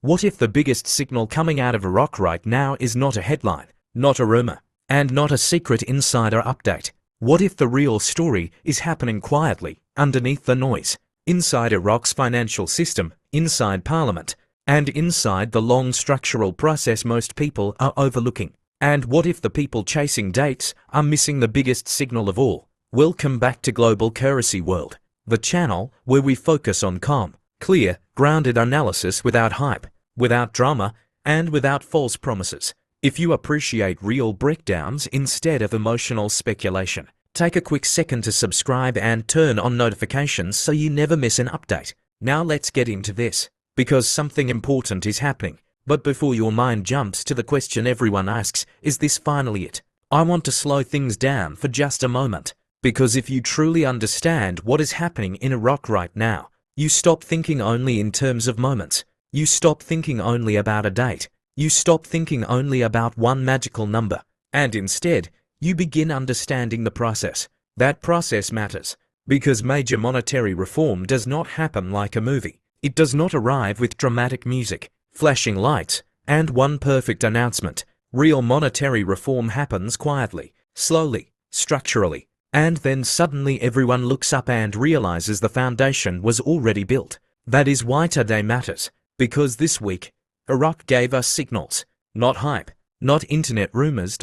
What if the biggest signal coming out of Iraq right now is not a headline, not a rumor, and not a secret insider update? What if the real story is happening quietly, underneath the noise, inside Iraq's financial system, inside parliament, and inside the long structural process most people are overlooking? And what if the people chasing dates are missing the biggest signal of all? Welcome back to Global Currency World, the channel where we focus on calm, clear, grounded analysis without hype, without drama, and without false promises. If you appreciate real breakdowns instead of emotional speculation, take a quick second to subscribe and turn on notifications so you never miss an update. Now let's get into this, because something important is happening. But before your mind jumps to the question everyone asks, is this finally it? I want to slow things down for just a moment, because if you truly understand what is happening in Iraq right now, you stop thinking only in terms of moments. You stop thinking only about a date. You stop thinking only about one magical number. And instead, you begin understanding the process. That process matters, because major monetary reform does not happen like a movie. It does not arrive with dramatic music, flashing lights, and one perfect announcement. Real monetary reform happens quietly, slowly, structurally, and then suddenly everyone looks up and realizes the foundation was already built. That is why today matters, because this week, Iraq gave us signals, not hype, not internet rumors.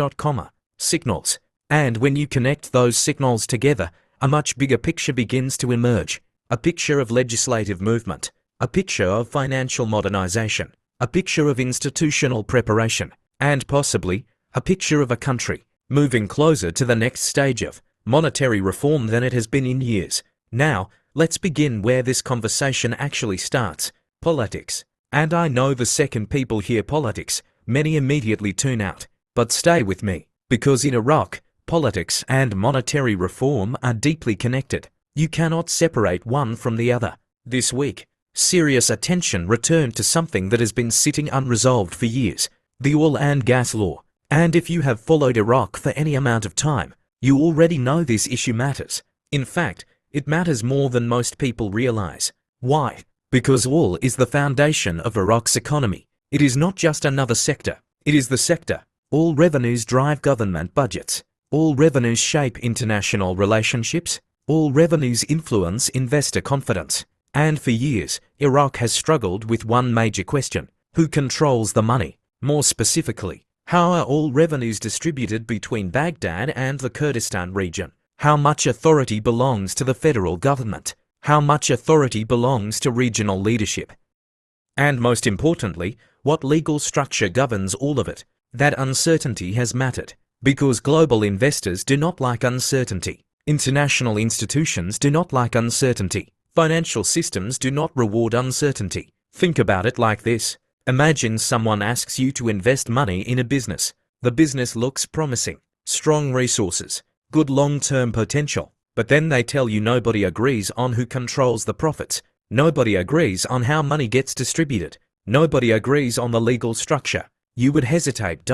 Signals. And when you connect those signals together, a much bigger picture begins to emerge. A picture of legislative movement, a picture of financial modernization, a picture of institutional preparation, and possibly a picture of a country moving closer to the next stage of monetary reform than it has been in years. Now, let's begin where this conversation actually starts: politics. And I know the second people hear politics, many immediately tune out. But stay with me, because in Iraq, politics and monetary reform are deeply connected. You cannot separate one from the other. This week, serious attention returned to something that has been sitting unresolved for years: the oil and gas law. And if you have followed Iraq for any amount of time, you already know this issue matters. In fact, it matters more than most people realize. Why? Because oil is the foundation of Iraq's economy. It is not just another sector, it is the sector. All revenues drive government budgets. All revenues shape international relationships. All revenues influence investor confidence. And for years, Iraq has struggled with one major question: who controls the money? More specifically, how are all revenues distributed between Baghdad and the Kurdistan region? How much authority belongs to the federal government? How much authority belongs to regional leadership? And most importantly, what legal structure governs all of it? That uncertainty has mattered, because global investors do not like uncertainty. International institutions do not like uncertainty. Financial systems do not reward uncertainty. Think about it like this. Imagine someone asks you to invest money in a business. The business looks promising, strong resources, good long-term potential. But then they tell you nobody agrees on who controls the profits. Nobody agrees on how money gets distributed. Nobody agrees on the legal structure. You would hesitate.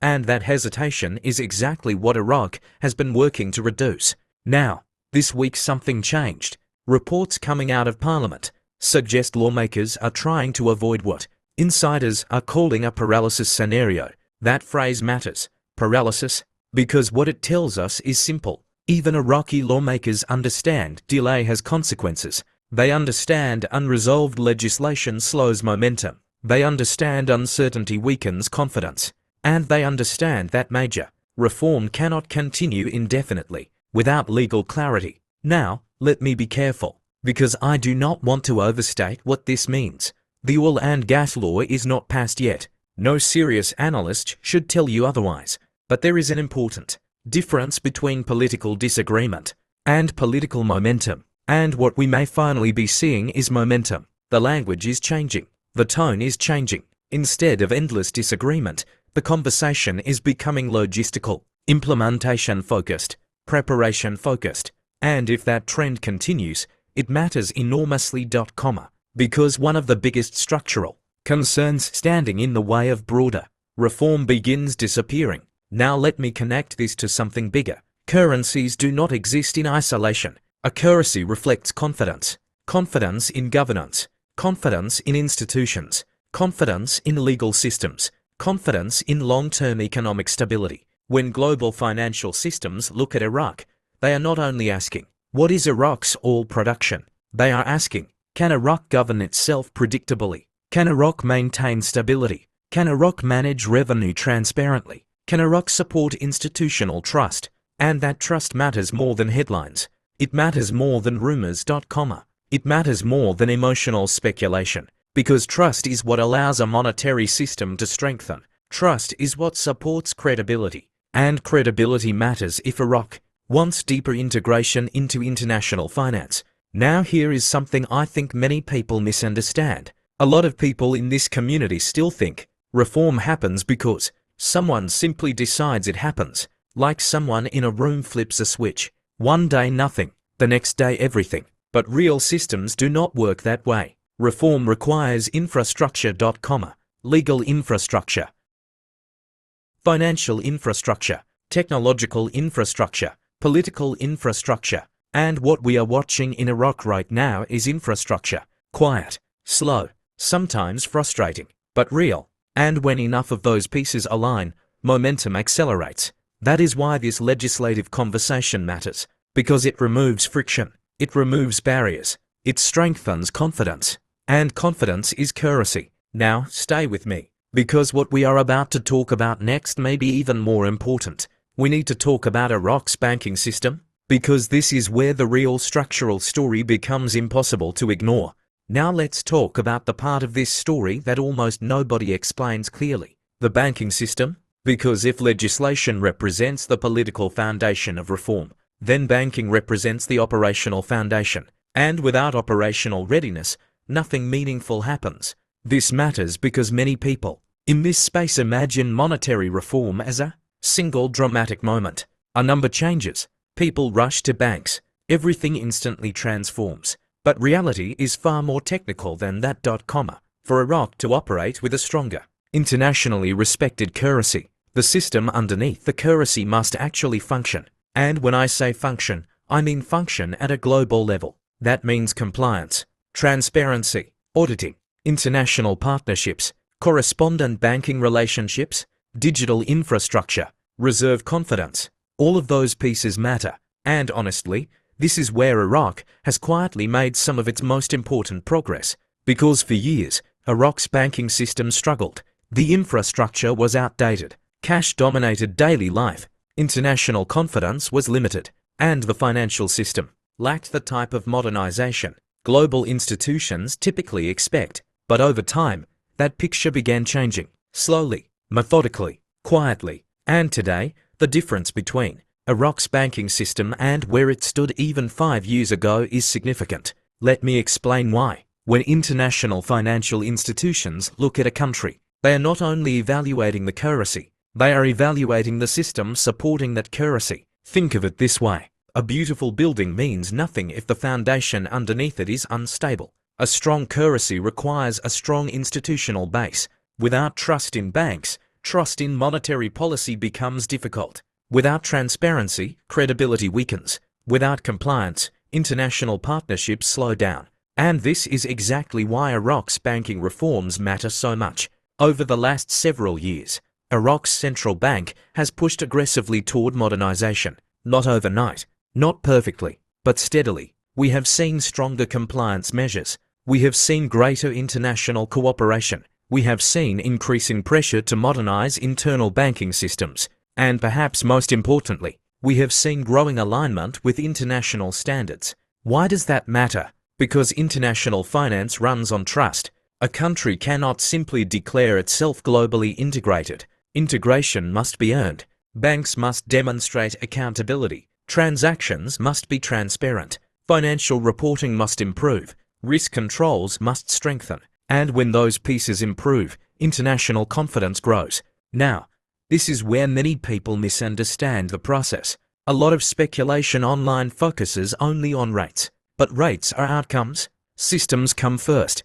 And that hesitation is exactly what Iraq has been working to reduce. Now, this week something changed. Reports coming out of Parliament suggest lawmakers are trying to avoid what insiders are calling a paralysis scenario. That phrase matters. Paralysis, because what it tells us is simple. Even Iraqi lawmakers understand delay has consequences. They understand unresolved legislation slows momentum. They understand uncertainty weakens confidence. And they understand that major reform cannot continue indefinitely without legal clarity. Now, let me be careful, because I do not want to overstate what this means. The oil and gas law is not passed yet. No serious analyst should tell you otherwise. But there is an important difference between political disagreement and political momentum. And what we may finally be seeing is momentum. The language is changing. The tone is changing. Instead of endless disagreement, the conversation is becoming logistical, implementation-focused, preparation-focused. And if that trend continues, it matters enormously. Because one of the biggest structural concerns standing in the way of broader reform begins disappearing. Now let me connect this to something bigger. Currencies do not exist in isolation. A currency reflects confidence. Confidence in governance. Confidence in institutions. confidence in legal systems, confidence in long-term economic stability. When global financial systems look at Iraq, they are not only asking, what is Iraq's oil production? They are asking, can Iraq govern itself predictably? Can Iraq maintain stability? Can Iraq manage revenue transparently? Can Iraq support institutional trust? And that trust matters more than headlines. It matters more than rumors. It matters more than emotional speculation. Because trust is what allows a monetary system to strengthen. Trust is what supports credibility. And credibility matters if Iraq wants deeper integration into international finance. Now here is something I think many people misunderstand. A lot of people in this community still think reform happens because someone simply decides it happens, like someone in a room flips a switch. One day nothing, the next day everything. But real systems do not work that way. Reform requires infrastructure. Legal infrastructure, financial infrastructure, technological infrastructure, political infrastructure. And what we are watching in Iraq right now is infrastructure. Quiet, slow, sometimes frustrating, but real. And when enough of those pieces align, momentum accelerates. That is why this legislative conversation matters, because it removes friction, it removes barriers, it strengthens confidence. And confidence is currency. Now, stay with me, because what we are about to talk about next may be even more important. We need to talk about Iraq's banking system, because this is where the real structural story becomes impossible to ignore. Now let's talk about the part of this story that almost nobody explains clearly, the banking system. Because if legislation represents the political foundation of reform, then banking represents the operational foundation. And without operational readiness, nothing meaningful happens. This matters because many people in this space imagine monetary reform as a single dramatic moment. A number changes, people rush to banks, everything instantly transforms. But reality is far more technical than that. For Iraq to operate with a stronger, internationally respected currency, the system underneath the currency must actually function. And when I say function, I mean function at a global level. That means compliance, transparency, auditing, international partnerships, correspondent banking relationships, digital infrastructure, reserve confidence. All of those pieces matter. And honestly, this is where Iraq has quietly made some of its most important progress. Because for years, Iraq's banking system struggled. The infrastructure was outdated. Cash dominated daily life. International confidence was limited. And the financial system lacked the type of modernization global institutions typically expect. But over time, that picture began changing. Slowly, methodically, quietly. And today, the difference between Iraq's banking system and where it stood even 5 years ago is significant. Let me explain why. When international financial institutions look at a country, they are not only evaluating the currency, they are evaluating the system supporting that currency. Think of it this way. A beautiful building means nothing if the foundation underneath it is unstable. A strong currency requires a strong institutional base. Without trust in banks, trust in monetary policy becomes difficult. Without transparency, credibility weakens. Without compliance, international partnerships slow down. And this is exactly why Iraq's banking reforms matter so much. Over the last several years, Iraq's central bank has pushed aggressively toward modernization. Not overnight, not perfectly, but steadily. We have seen stronger compliance measures. We have seen greater international cooperation. We have seen increasing pressure to modernize internal banking systems. And perhaps most importantly, we have seen growing alignment with international standards. Why does that matter? Because international finance runs on trust. A country cannot simply declare itself globally integrated. Integration must be earned. Banks must demonstrate accountability. Transactions must be transparent. Financial reporting must improve. Risk controls must strengthen. And when those pieces improve, international confidence grows. Now, this is where many people misunderstand the process. A lot of speculation online focuses only on rates. But rates are outcomes. Systems come first.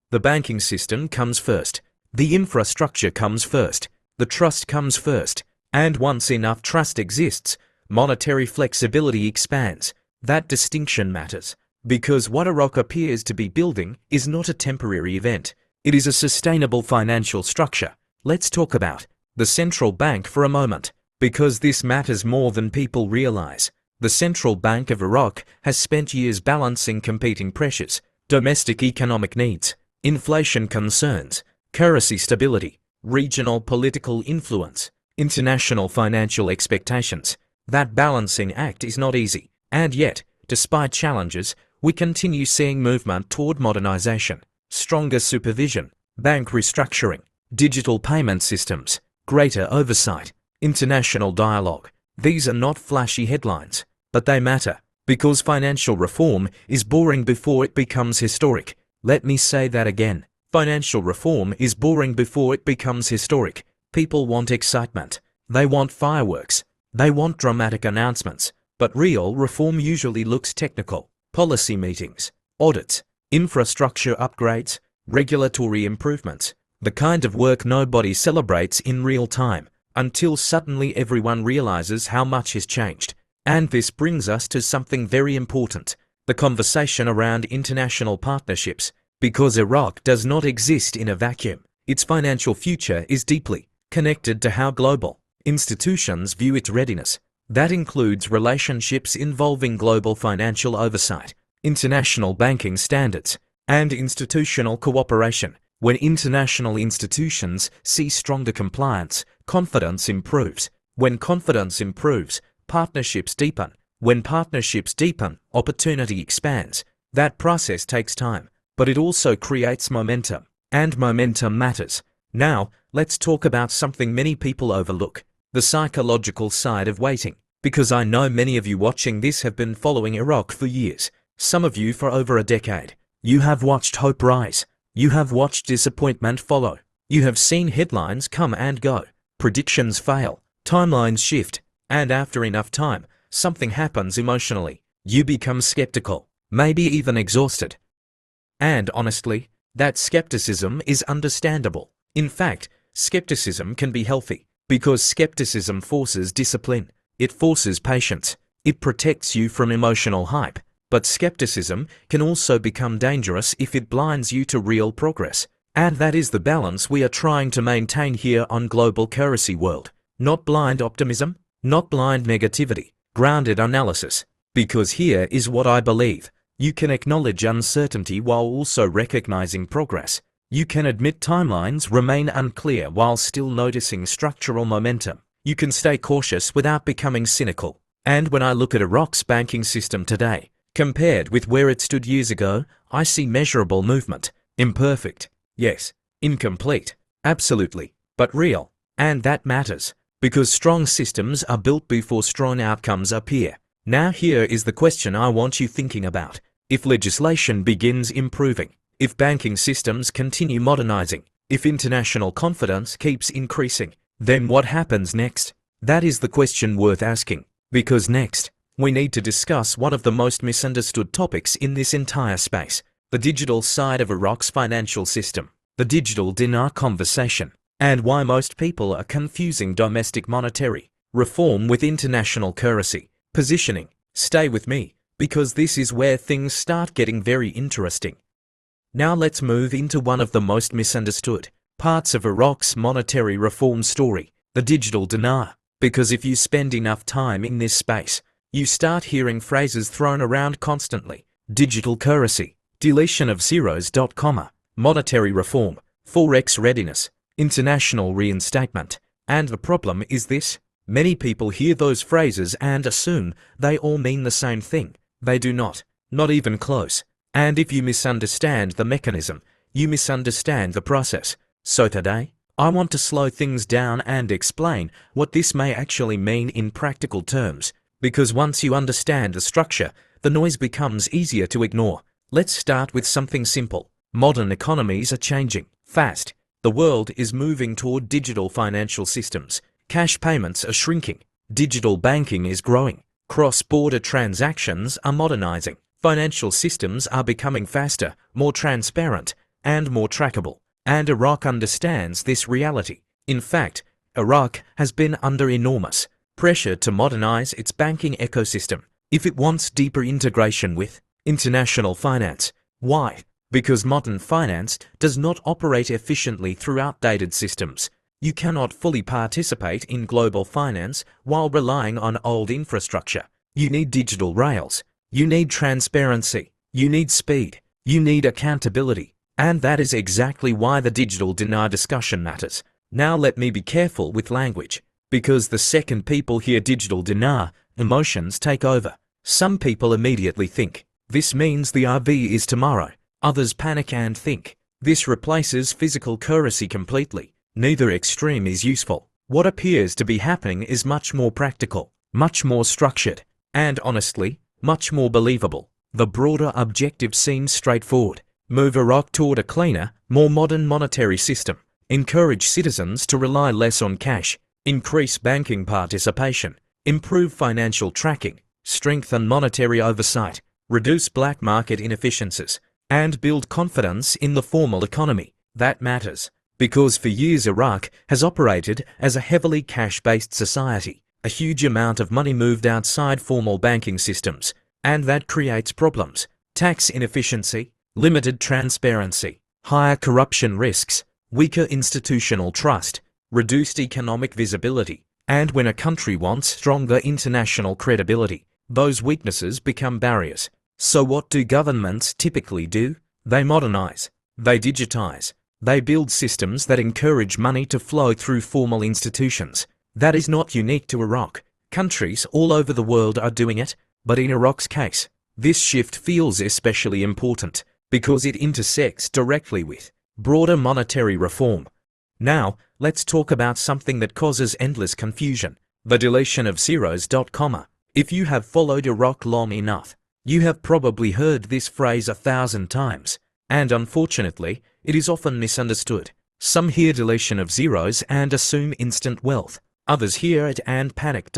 The banking system comes first. The infrastructure comes first. The trust comes first. And once enough trust exists, monetary flexibility expands. That distinction matters. Because what Iraq appears to be building is not a temporary event. It is a sustainable financial structure. Let's talk about the central bank for a moment, because this matters more than people realize. The Central Bank of Iraq has spent years balancing competing pressures: domestic economic needs, inflation concerns, currency stability, regional political influence, international financial expectations. That balancing act is not easy, and yet, despite challenges, we continue seeing movement toward modernization, stronger supervision, bank restructuring, digital payment systems, greater oversight, international dialogue. These are not flashy headlines, but they matter, because financial reform is boring before it becomes historic. Let me say that again. Financial reform is boring before it becomes historic. People want excitement. They want fireworks. They want dramatic announcements. But real reform usually looks technical. Policy meetings, audits, infrastructure upgrades, regulatory improvements. The kind of work nobody celebrates in real time, until suddenly everyone realizes how much has changed. And this brings us to something very important: the conversation around international partnerships. Because Iraq does not exist in a vacuum, its financial future is deeply connected to how global institutions view its readiness. That includes relationships involving global financial oversight, international banking standards, and institutional cooperation. When international institutions see stronger compliance, confidence improves. When confidence improves, partnerships deepen. When partnerships deepen, opportunity expands. That process takes time, but it also creates momentum, and momentum matters. Now, let's talk about something many people overlook: the psychological side of waiting. Because I know many of you watching this have been following Iraq for years, some of you for over a decade. You have watched hope rise. You have watched disappointment follow. You have seen headlines come and go, predictions fail, timelines shift, and after enough time, something happens emotionally. You become skeptical, maybe even exhausted. And honestly, that skepticism is understandable. In fact, skepticism can be healthy, because skepticism forces discipline. It forces patience. It protects you from emotional hype. But skepticism can also become dangerous if it blinds you to real progress. And that is the balance we are trying to maintain here on Global Currency World. Not blind optimism, not blind negativity, grounded analysis. Because here is what I believe: you can acknowledge uncertainty while also recognizing progress. You can admit timelines remain unclear while still noticing structural momentum. You can stay cautious without becoming cynical. And when I look at Iraq's banking system today, compared with where it stood years ago, I see measurable movement. Imperfect, yes. Incomplete, absolutely, but real. And that matters, because strong systems are built before strong outcomes appear. Now here is the question I want you thinking about. If legislation begins improving, if banking systems continue modernizing, if international confidence keeps increasing, then what happens next? That is the question worth asking. Because next, we need to discuss one of the most misunderstood topics in this entire space: the digital side of Iraq's financial system, the digital dinar conversation, and why most people are confusing domestic monetary reform with international currency positioning. Stay with me, because this is where things start getting very interesting. Now let's move into one of the most misunderstood parts of Iraq's monetary reform story: the digital dinar. Because if you spend enough time in this space, you start hearing phrases thrown around constantly: digital currency, deletion of zeros, monetary reform, Forex readiness, international reinstatement. And the problem is this: many people hear those phrases and assume they all mean the same thing. They do not even close. And if you misunderstand the mechanism, you misunderstand the process. So today, I want to slow things down and explain what this may actually mean in practical terms. Because once you understand the structure, the noise becomes easier to ignore. Let's start with something simple. Modern economies are changing fast. The world is moving toward digital financial systems. Cash payments are shrinking. Digital banking is growing. Cross-border transactions are modernizing. Financial systems are becoming faster, more transparent, and more trackable. And Iraq understands this reality. In fact, Iraq has been under enormous pressure to modernize its banking ecosystem if it wants deeper integration with international finance. Why? Because modern finance does not operate efficiently through outdated systems. You cannot fully participate in global finance while relying on old infrastructure. You need digital rails. You need transparency. You need speed. You need accountability. And that is exactly why the digital dinar discussion matters. Now let me be careful with language, because the second people hear digital dinar, emotions take over. Some people immediately think, this means the RV is tomorrow. Others panic and think, this replaces physical currency completely. Neither extreme is useful. What appears to be happening is much more practical, much more structured, and honestly, much more believable. The broader objective seems straightforward. Move Iraq toward a cleaner, more modern monetary system. Encourage citizens to rely less on cash. Increase banking participation. Improve financial tracking. Strengthen monetary oversight. Reduce black market inefficiencies. And build confidence in the formal economy. That matters. Because for years Iraq has operated as a heavily cash-based society. A huge amount of money moved outside formal banking systems. And that creates problems. Tax inefficiency, limited transparency, higher corruption risks, weaker institutional trust, reduced economic visibility. And when a country wants stronger international credibility, those weaknesses become barriers. So what do governments typically do? They modernize. They digitize. They build systems that encourage money to flow through formal institutions. That is not unique to Iraq. Countries all over the world are doing it, but in Iraq's case, this shift feels especially important because it intersects directly with broader monetary reform. Now, let's talk about something that causes endless confusion, the deletion of zeros. If you have followed Iraq long enough, you have probably heard this phrase 1,000 times, and unfortunately, it is often misunderstood. Some hear deletion of zeros and assume instant wealth. Others hear it and panic.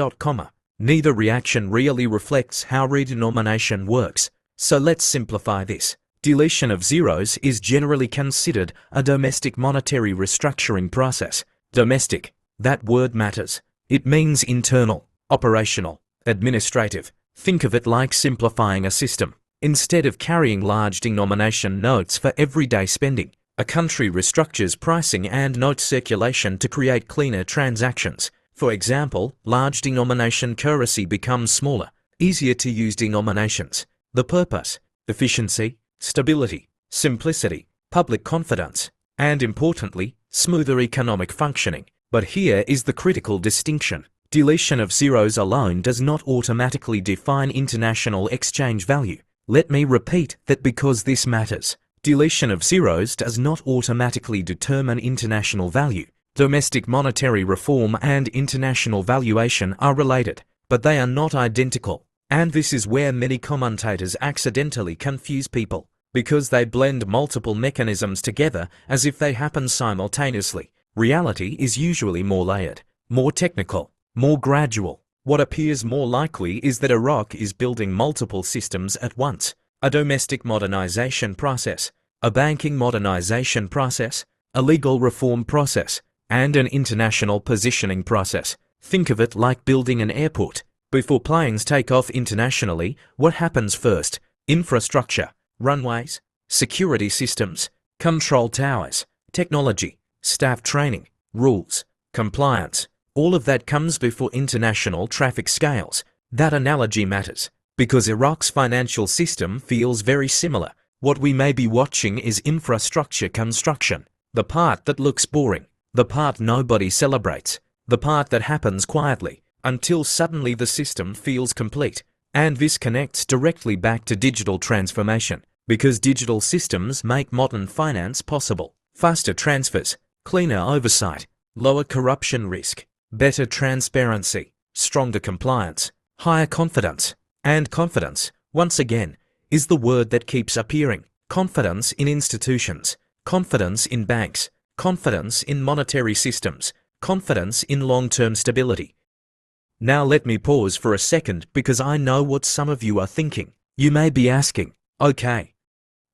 Neither reaction really reflects how redenomination works. So let's simplify this. Deletion of zeros is generally considered a domestic monetary restructuring process. Domestic, that word matters. It means internal, operational, administrative. Think of it like simplifying a system. Instead of carrying large denomination notes for everyday spending, a country restructures pricing and note circulation to create cleaner transactions. For example, large denomination currency becomes smaller, easier to use denominations. The purpose: efficiency, stability, simplicity, public confidence, and importantly, smoother economic functioning. But here is the critical distinction. Deletion of zeros alone does not automatically define international exchange value. Let me repeat that because this matters. Deletion of zeros does not automatically determine international value. Domestic monetary reform and international valuation are related, but they are not identical. And this is where many commentators accidentally confuse people, because they blend multiple mechanisms together as if they happen simultaneously. Reality is usually more layered, more technical, more gradual. What appears more likely is that Iraq is building multiple systems at once: a domestic modernization process, a banking modernization process, a legal reform process, and an international positioning process. Think of it like building an airport. Before planes take off internationally, what happens first? Infrastructure, runways, security systems, control towers, technology, staff training, rules, compliance. All of that comes before international traffic scales. That analogy matters, because Iraq's financial system feels very similar. What we may be watching is infrastructure construction, the part that looks boring, the part nobody celebrates, the part that happens quietly, until suddenly the system feels complete. And this connects directly back to digital transformation, because digital systems make modern finance possible. Faster transfers, cleaner oversight, lower corruption risk, better transparency, stronger compliance, higher confidence. And confidence, once again, is the word that keeps appearing. Confidence in institutions, confidence in banks, confidence in monetary systems, confidence in long-term stability. Now let me pause for a second, because I know what some of you are thinking. You may be asking, okay,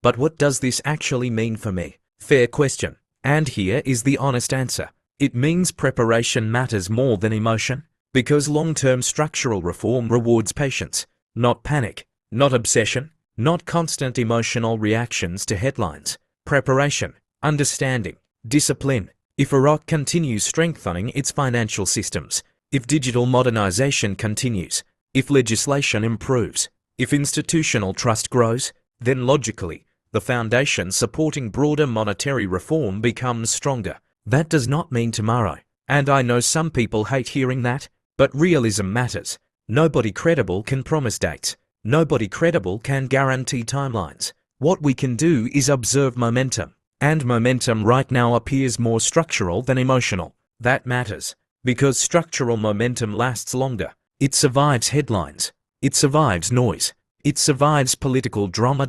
but what does this actually mean for me? Fair question. And here is the honest answer. It means preparation matters more than emotion, because long-term structural reform rewards patience, not panic, not obsession, not constant emotional reactions to headlines. Preparation, understanding, discipline. If Iraq continues strengthening its financial systems, if digital modernization continues, if legislation improves, if institutional trust grows, then logically, the foundation supporting broader monetary reform becomes stronger. That does not mean tomorrow, and I know some people hate hearing that, but realism matters. Nobody credible can promise dates. Nobody credible can guarantee timelines. What we can do is observe momentum, and momentum right now appears more structural than emotional. That matters, because structural momentum lasts longer. It survives headlines. It survives noise. It survives political drama.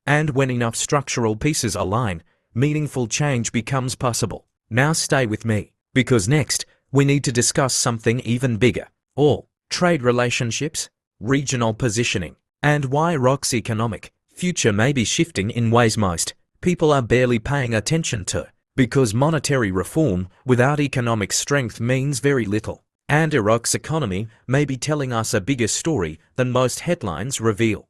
And when enough structural pieces align, meaningful change becomes possible. Now stay with me, because next, we need to discuss something even bigger. All trade relationships, regional positioning, and why Iraq's economic future may be shifting in ways most people are barely paying attention to, because monetary reform without economic strength means very little, and Iraq's economy may be telling us a bigger story than most headlines reveal.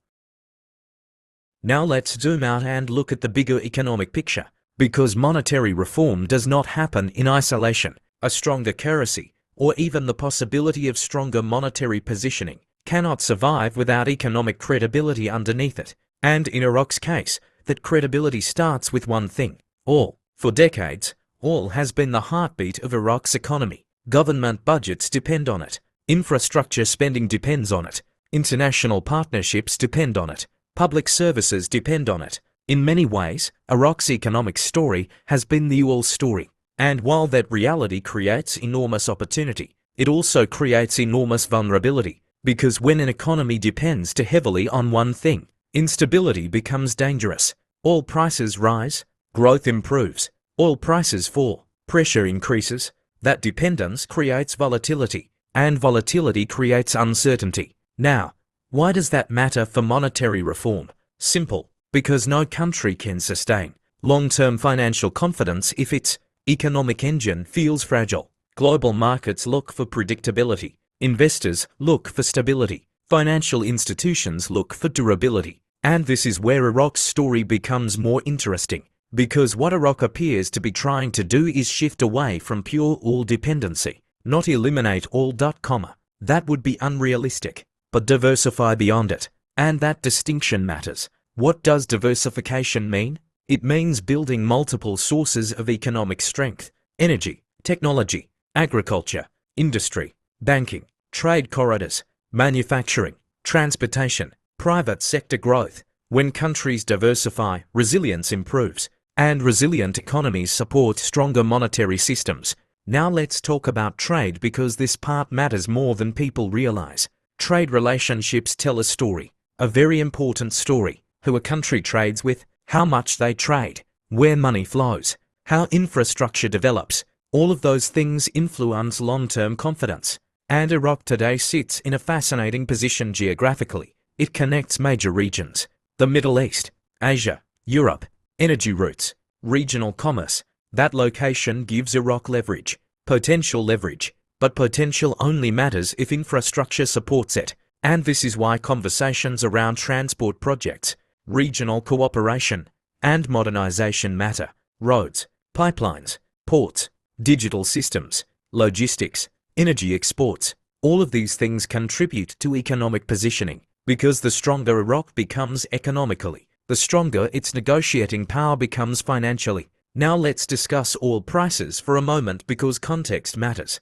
Now let's zoom out and look at the bigger economic picture, because monetary reform does not happen in isolation. A stronger currency, or even the possibility of stronger monetary positioning, cannot survive without economic credibility underneath it. And in Iraq's case, that credibility starts with one thing: oil. For decades, oil has been the heartbeat of Iraq's economy. Government budgets depend on it. Infrastructure spending depends on it. International partnerships depend on it. Public services depend on it. In many ways, Iraq's economic story has been the oil story. And while that reality creates enormous opportunity, it also creates enormous vulnerability, because when an economy depends too heavily on one thing, instability becomes dangerous. Oil prices rise, growth improves. Oil prices fall, pressure increases. That dependence creates volatility, and volatility creates uncertainty. Now, why does that matter for monetary reform? Simple, because no country can sustain long-term financial confidence if its economic engine feels fragile. Global markets look for predictability. Investors look for stability. Financial institutions look for durability. And this is where Iraq's story becomes more interesting, because what Iraq appears to be trying to do is shift away from pure oil dependency, not eliminate oil. That would be unrealistic, but diversify beyond it. And that distinction matters. What does diversification mean? It means building multiple sources of economic strength: energy, technology, agriculture, industry, banking, trade corridors, manufacturing, transportation, private sector growth. When countries diversify, resilience improves, and resilient economies support stronger monetary systems. Now let's talk about trade, because this part matters more than people realize. Trade relationships tell a story, a very important story: who a country trades with, how much they trade, where money flows, how infrastructure develops. All of those things influence long-term confidence. And Iraq today sits in a fascinating position geographically. It connects major regions: the Middle East, Asia, Europe, energy routes, regional commerce. That location gives Iraq leverage, potential leverage, but potential only matters if infrastructure supports it. And this is why conversations around transport projects, regional cooperation, and modernization matter. Roads, pipelines, ports, digital systems, logistics, energy exports, all of these things contribute to economic positioning, because the stronger Iraq becomes economically, the stronger its negotiating power becomes financially. Now let's discuss oil prices for a moment, because context matters.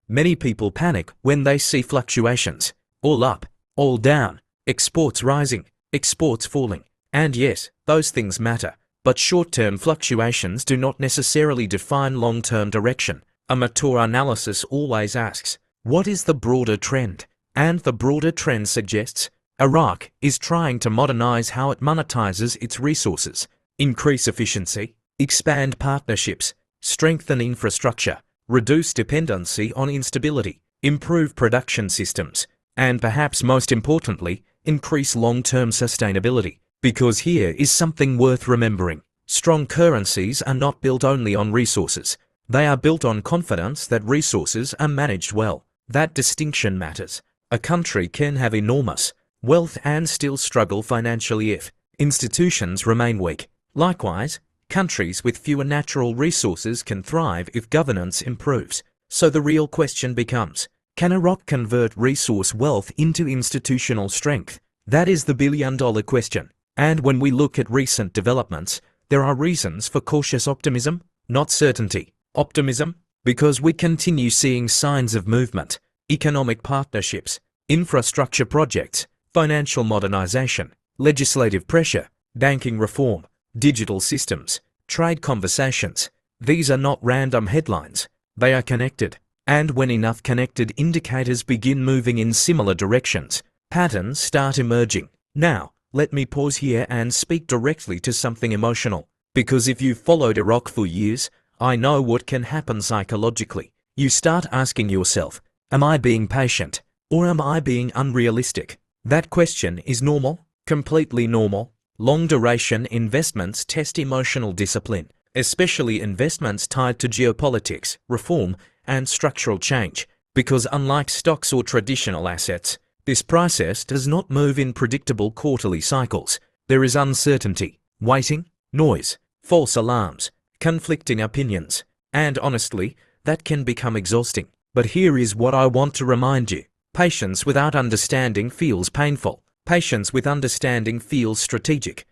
Many people panic when they see fluctuations: oil up, oil down, exports rising, exports falling. And yes, those things matter, but short-term fluctuations do not necessarily define long-term direction. A mature analysis always asks, what is the broader trend? And the broader trend suggests Iraq is trying to modernize how it monetizes its resources, increase efficiency, expand partnerships, strengthen infrastructure, reduce dependency on instability, improve production systems, and perhaps most importantly, increase long-term sustainability. Because here is something worth remembering: strong currencies are not built only on resources. They are built on confidence that resources are managed well. That distinction matters. A country can have enormous, wealth and still struggle financially if institutions remain weak. Likewise, countries with fewer natural resources can thrive if governance improves. So the real question becomes, can Iraq convert resource wealth into institutional strength? That is the billion-dollar question. And when we look at recent developments, there are reasons for cautious optimism, not certainty. Optimism, because we continue seeing signs of movement, economic partnerships, infrastructure projects, financial modernization, legislative pressure, banking reform, digital systems, trade conversations. These are not random headlines. They are connected. And when enough connected indicators begin moving in similar directions, patterns start emerging. Now, let me pause here and speak directly to something emotional. Because if you've followed Iraq for years, I know what can happen psychologically. You start asking yourself, am I being patient? Or am I being unrealistic? That question is normal, completely normal. Long-duration investments test emotional discipline, especially investments tied to geopolitics, reform, and structural change. Because unlike stocks or traditional assets, this process does not move in predictable quarterly cycles. There is uncertainty, waiting, noise, false alarms, conflicting opinions, and honestly, that can become exhausting. But here is what I want to remind you. Patience without understanding feels painful. Patience with understanding feels strategic.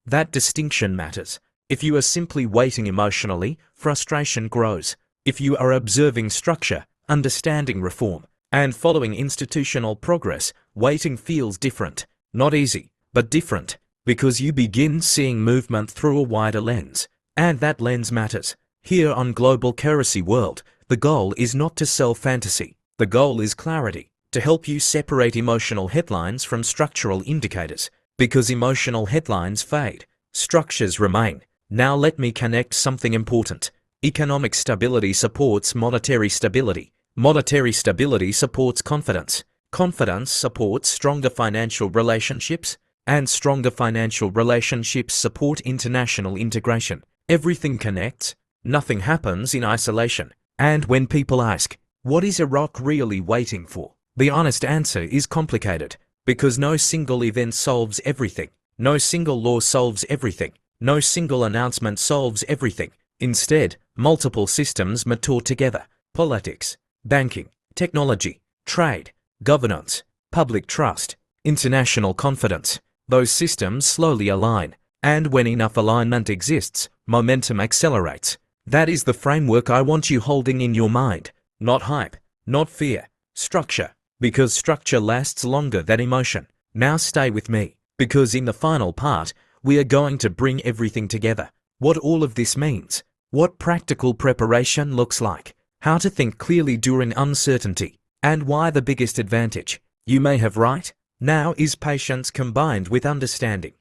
That distinction matters. If you are simply waiting emotionally, frustration grows. If you are observing structure, understanding reform, and following institutional progress, waiting feels different. Not easy, but different, because you begin seeing movement through a wider lens. And that lens matters. Here on Global Currency World, the goal is not to sell fantasy. The goal is clarity, to help you separate emotional headlines from structural indicators. Because emotional headlines fade, structures remain. Now let me connect something important. Economic stability supports monetary stability. Monetary stability supports confidence. Confidence supports stronger financial relationships, and stronger financial relationships support international integration. Everything connects. Nothing happens in isolation. And when people ask, what is Iraq really waiting for? The honest answer is complicated, because no single event solves everything. No single law solves everything. No single announcement solves everything. Instead, multiple systems mature together. Politics, banking, technology, trade, governance, public trust, international confidence. Those systems slowly align. And when enough alignment exists, momentum accelerates. That is the framework I want you holding in your mind. Not hype, not fear, structure. Because structure lasts longer than emotion. Now stay with me, because in the final part, we are going to bring everything together. What all of this means, what practical preparation looks like, how to think clearly during uncertainty, and why the biggest advantage, you may have right, now is patience combined with understanding.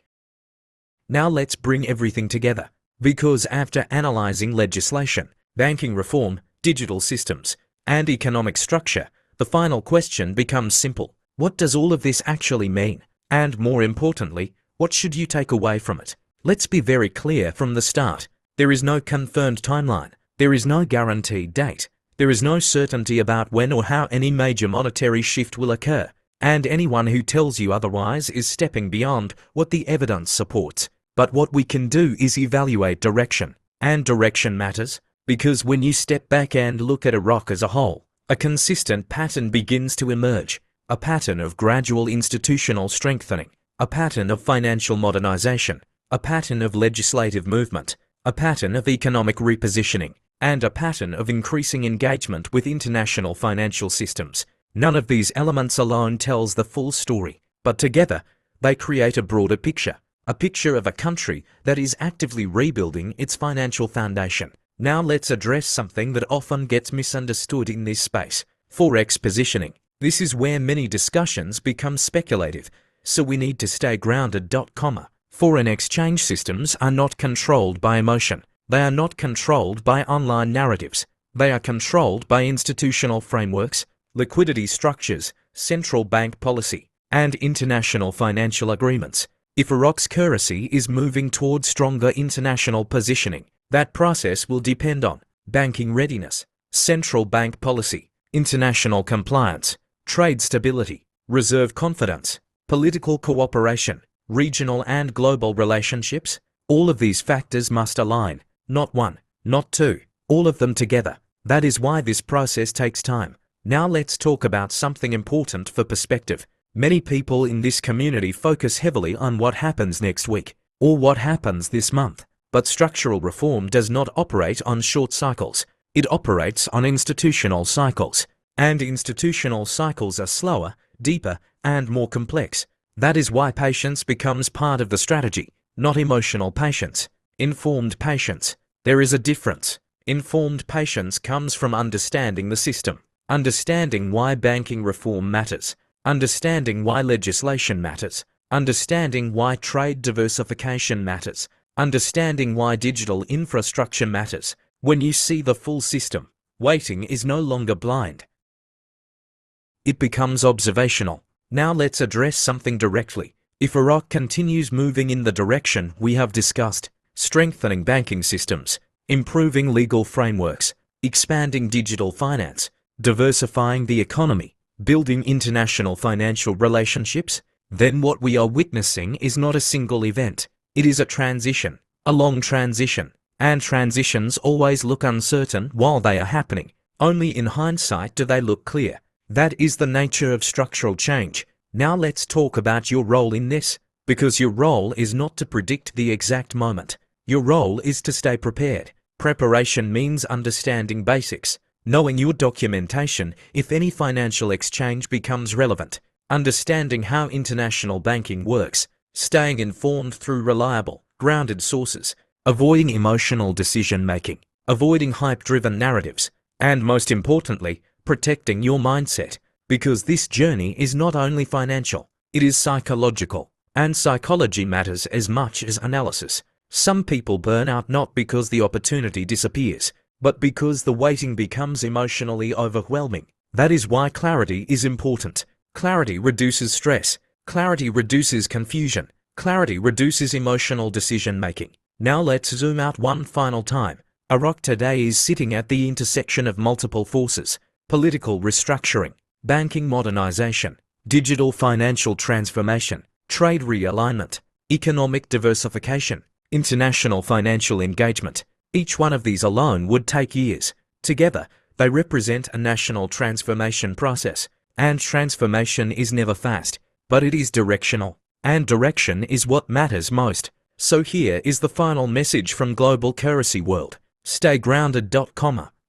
Now let's bring everything together, because after analyzing legislation, banking reform, digital systems, and economic structure, the final question becomes simple. What does all of this actually mean? And more importantly, what should you take away from it? Let's be very clear from the start. There is no confirmed timeline. There is no guaranteed date. There is no certainty about when or how any major monetary shift will occur. And anyone who tells you otherwise is stepping beyond what the evidence supports. But what we can do is evaluate direction. And direction matters, because when you step back and look at Iraq as a whole, a consistent pattern begins to emerge. A pattern of gradual institutional strengthening. A pattern of financial modernization. A pattern of legislative movement. A pattern of economic repositioning. And a pattern of increasing engagement with international financial systems. None of these elements alone tells the full story, but together, they create a broader picture. A picture of a country that is actively rebuilding its financial foundation. Now let's address something that often gets misunderstood in this space. Forex positioning. This is where many discussions become speculative, so we need to stay grounded. Foreign exchange systems are not controlled by emotion. They are not controlled by online narratives. They are controlled by institutional frameworks, liquidity structures, central bank policy, and international financial agreements. If Iraq's currency is moving towards stronger international positioning, that process will depend on banking readiness, central bank policy, international compliance, trade stability, reserve confidence, political cooperation, regional and global relationships. All of these factors must align, not one, not two, all of them together. That is why this process takes time. Now let's talk about something important for perspective. Many people in this community focus heavily on what happens next week, or what happens this month. But structural reform does not operate on short cycles. It operates on institutional cycles. And institutional cycles are slower, deeper, and more complex. That is why patience becomes part of the strategy, not emotional patience. Informed patience. There is a difference. Informed patience comes from understanding the system, understanding why banking reform matters, understanding why legislation matters, understanding why trade diversification matters, understanding why digital infrastructure matters. When you see the full system, waiting is no longer blind. It becomes observational. Now let's address something directly. If Iraq continues moving in the direction we have discussed, strengthening banking systems, improving legal frameworks, expanding digital finance, diversifying the economy, building international financial relationships, then what we are witnessing is not a single event. It is a transition, a long transition, and transitions always look uncertain while they are happening. Only in hindsight do they look clear. That is the nature of structural change. Now let's talk about your role in this, because your role is not to predict the exact moment. Your role is to stay prepared. Preparation means understanding basics, knowing your documentation if any financial exchange becomes relevant, understanding how international banking works, staying informed through reliable, grounded sources, avoiding emotional decision-making, avoiding hype-driven narratives, and most importantly, protecting your mindset, because this journey is not only financial, it is psychological, and psychology matters as much as analysis. Some people burn out not because the opportunity disappears, but because the waiting becomes emotionally overwhelming. That is why clarity is important. Clarity reduces stress. Clarity reduces confusion. Clarity reduces emotional decision-making. Now let's zoom out one final time. Iraq today is sitting at the intersection of multiple forces: political restructuring, banking modernization, digital financial transformation, trade realignment, economic diversification, international financial engagement. Each one of these alone would take years. Together, they represent a national transformation process. And transformation is never fast, but it is directional. And direction is what matters most. So here is the final message from Global Currency World. Stay grounded.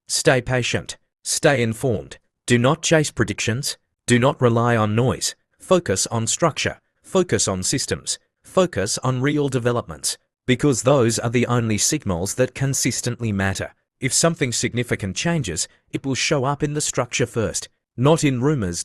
Stay patient. Stay informed. Do not chase predictions. Do not rely on noise. Focus on structure. Focus on systems. Focus on real developments. Because those are the only signals that consistently matter. If something significant changes, it will show up in the structure first, not in rumors.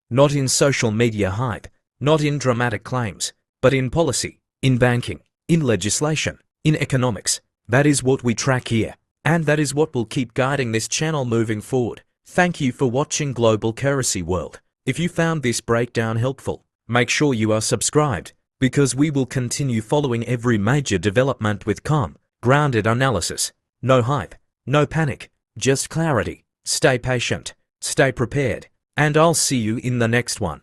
Not in social media hype, not in dramatic claims, but in policy, in banking, in legislation, in economics. That is what we track here, and that is what will keep guiding this channel moving forward. Thank you for watching Global Currency World. If you found this breakdown helpful, make sure you are subscribed, because we will continue following every major development with calm, grounded analysis. No hype, no panic, just clarity. Stay patient, stay prepared, and I'll see you in the next one.